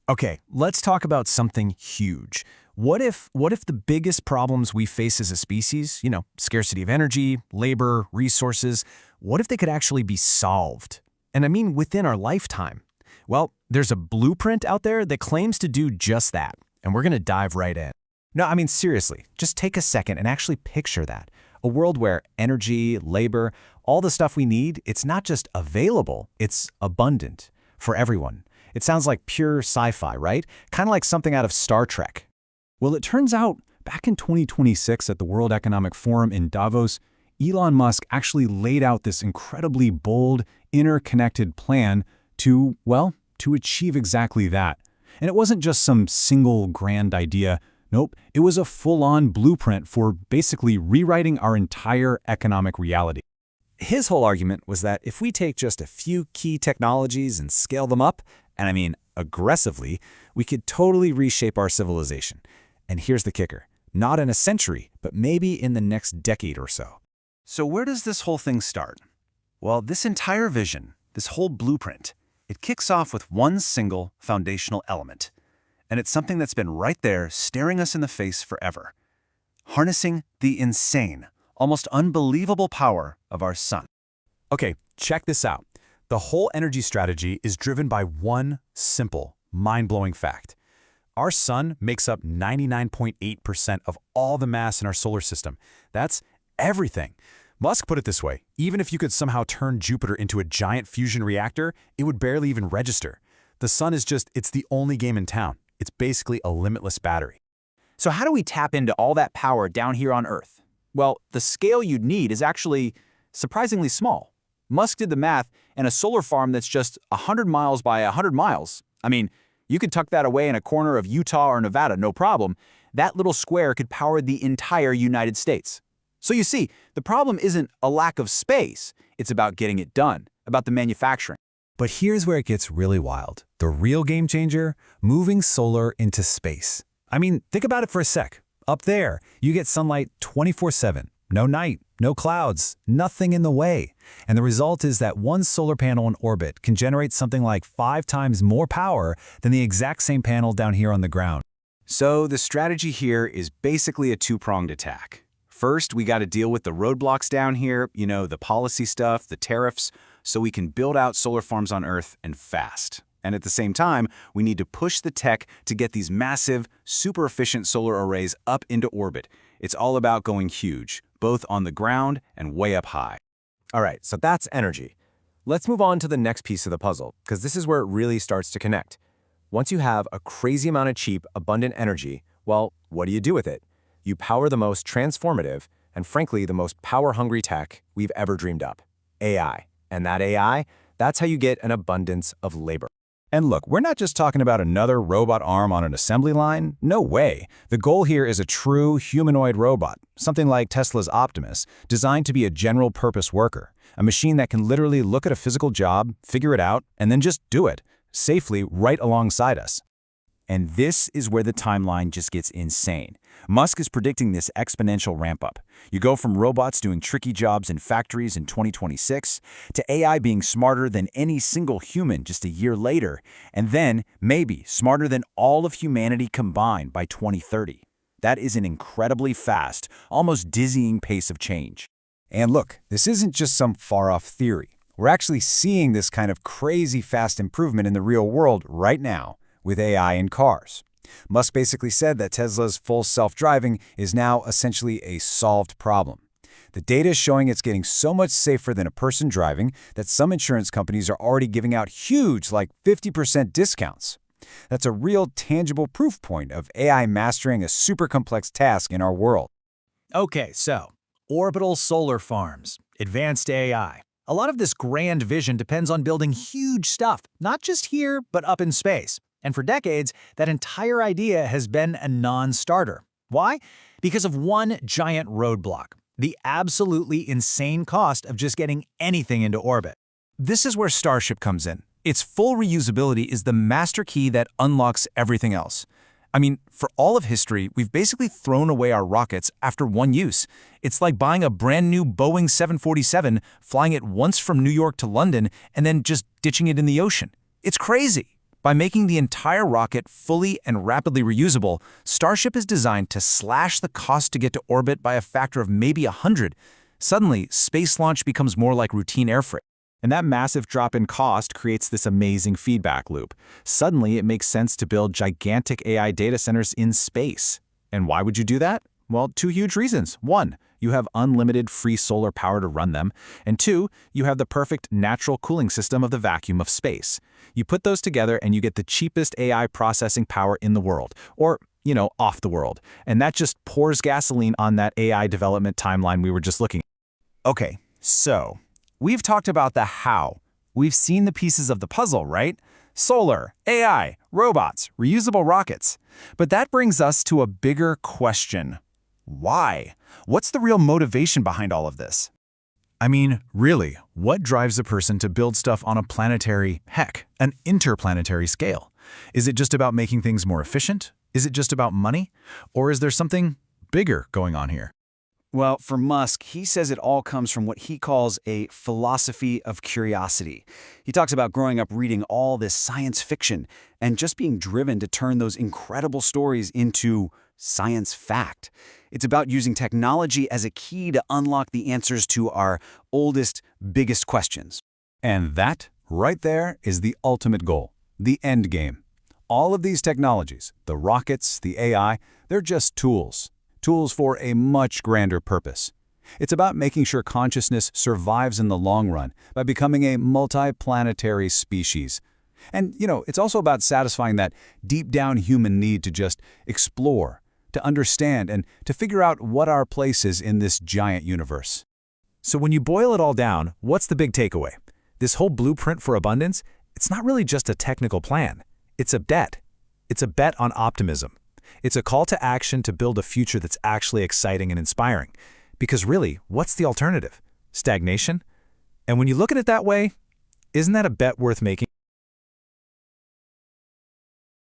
Okay, let's talk about something huge. What if the biggest problems we face as a species, scarcity of energy, labor, resources, what if they could actually be solved? And I mean within our lifetime. Well, there's a blueprint out there that claims to do just that, and we're going to dive right in. No, I mean, seriously, just take a second and actually picture that. A world where energy, labor, all the stuff we need, it's not just available, it's abundant for everyone. It sounds like pure sci-fi, right? Kind of like something out of Star Trek. Well, it turns out, back in 2026 at the World Economic Forum in Davos, Elon Musk actually laid out this incredibly bold, interconnected plan to achieve exactly that. And it wasn't just some single grand idea. Nope, it was a full-on blueprint for basically rewriting our entire economic reality. His whole argument was that if we take just a few key technologies and scale them up, and I mean aggressively, we could totally reshape our civilization. And here's the kicker. Not in a century, but maybe in the next decade or so. So where does this whole thing start? Well, this entire vision, this whole blueprint, it kicks off with one single foundational element. And it's something that's been right there staring us in the face forever. Harnessing the insane, almost unbelievable power of our sun. Okay, check this out. The whole energy strategy is driven by one simple, mind-blowing fact. Our sun makes up 99.8% of all the mass in our solar system. That's everything. Musk put it this way, even if you could somehow turn Jupiter into a giant fusion reactor, it would barely even register. The sun is it's the only game in town. It's basically a limitless battery. So how do we tap into all that power down here on Earth? Well, the scale you'd need is actually surprisingly small. Musk did the math, and a solar farm that's just 100 miles by 100 miles, I mean, you could tuck that away in a corner of Utah or Nevada, no problem. That little square could power the entire United States. So you see, the problem isn't a lack of space. It's about getting it done, about the manufacturing. But here's where it gets really wild. The real game changer, moving solar into space. I mean, think about it for a sec. Up there, you get sunlight 24/7. No night, no clouds, nothing in the way. And the result is that one solar panel in orbit can generate something like 5 times more power than the exact same panel down here on the ground. So the strategy here is basically a two-pronged attack. First, we got to deal with the roadblocks down here, the policy stuff, the tariffs, so we can build out solar farms on Earth and fast. And at the same time, we need to push the tech to get these massive, super efficient solar arrays up into orbit. It's all about going huge, both on the ground and way up high. All right, so that's energy. Let's move on to the next piece of the puzzle, because this is where it really starts to connect. Once you have a crazy amount of cheap, abundant energy, well, what do you do with it? You power the most transformative and, frankly, the most power-hungry tech we've ever dreamed up, AI. And that AI, that's how you get an abundance of labor. And look, we're not just talking about another robot arm on an assembly line. No way. The goal here is a true humanoid robot, something like Tesla's Optimus, designed to be a general-purpose worker, a machine that can literally look at a physical job, figure it out, and then just do it, safely right alongside us. And this is where the timeline just gets insane. Musk is predicting this exponential ramp-up. You go from robots doing tricky jobs in factories in 2026 to AI being smarter than any single human just a year later, and then, maybe, smarter than all of humanity combined by 2030. That is an incredibly fast, almost dizzying pace of change. And look, this isn't just some far-off theory. We're actually seeing this kind of crazy fast improvement in the real world right now with AI in cars. Musk basically said that Tesla's full self-driving is now essentially a solved problem. The data is showing it's getting so much safer than a person driving that some insurance companies are already giving out huge, like 50% discounts. That's a real tangible proof point of AI mastering a super complex task in our world. Okay, so orbital solar farms, advanced AI. A lot of this grand vision depends on building huge stuff, not just here, but up in space. And for decades, that entire idea has been a non-starter. Why? Because of one giant roadblock, the absolutely insane cost of just getting anything into orbit. This is where Starship comes in. Its full reusability is the master key that unlocks everything else. I mean, for all of history, we've basically thrown away our rockets after one use. It's like buying a brand new Boeing 747, flying it once from New York to London, and then just ditching it in the ocean. It's crazy. By making the entire rocket fully and rapidly reusable, Starship is designed to slash the cost to get to orbit by a factor of maybe 100. Suddenly, space launch becomes more like routine air freight. And that massive drop in cost creates this amazing feedback loop. Suddenly, it makes sense to build gigantic AI data centers in space. And why would you do that? Well, two huge reasons. One, you have unlimited free solar power to run them. And two, you have the perfect natural cooling system of the vacuum of space. You put those together and you get the cheapest AI processing power in the world, or, off the world. And that just pours gasoline on that AI development timeline we were just looking at. Okay, so we've talked about the how. We've seen the pieces of the puzzle, right? Solar, AI, robots, reusable rockets. But that brings us to a bigger question. Why? What's the real motivation behind all of this? I mean, really, what drives a person to build stuff on a planetary, heck, an interplanetary scale? Is it just about making things more efficient? Is it just about money? Or is there something bigger going on here? Well, for Musk, he says it all comes from what he calls a philosophy of curiosity. He talks about growing up reading all this science fiction and just being driven to turn those incredible stories into science fact. It's about using technology as a key to unlock the answers to our oldest, biggest questions. And that, right there, is the ultimate goal, the end game. All of these technologies, the rockets, the AI, they're just tools. Tools for a much grander purpose. It's about making sure consciousness survives in the long run by becoming a multi-planetary species. And, it's also about satisfying that deep-down human need to just explore, to understand, and to figure out what our place is in this giant universe. So when you boil it all down, what's the big takeaway? This whole blueprint for abundance, it's not really just a technical plan. It's a bet. It's a bet on optimism. It's a call to action to build a future that's actually exciting and inspiring. Because really, what's the alternative? Stagnation? And when you look at it that way, isn't that a bet worth making?